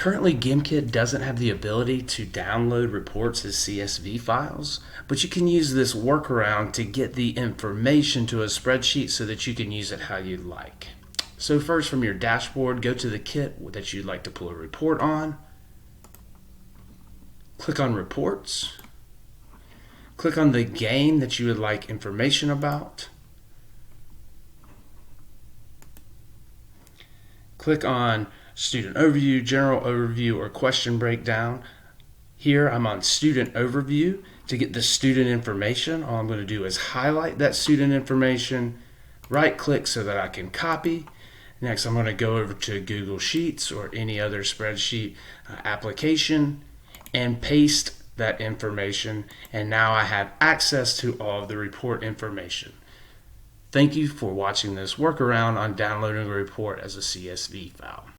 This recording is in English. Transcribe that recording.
Currently, GimKit doesn't have the ability to download reports as CSV files, but you can use this workaround to get the information to a spreadsheet so that you can use it how you like. So first, from your dashboard, go to the kit that you'd like to pull a report on. Click on Reports. Click on the game that you would like information about. Click on Student Overview, General Overview, or Question Breakdown. Here I'm on Student Overview. To get the student information, all I'm going to do is highlight that student information, right click so that I can copy. Next I'm going to go over to Google Sheets or any other spreadsheet application and paste that information, and now I have access to all of the report information. Thank you for watching this workaround on downloading a report as a CSV file.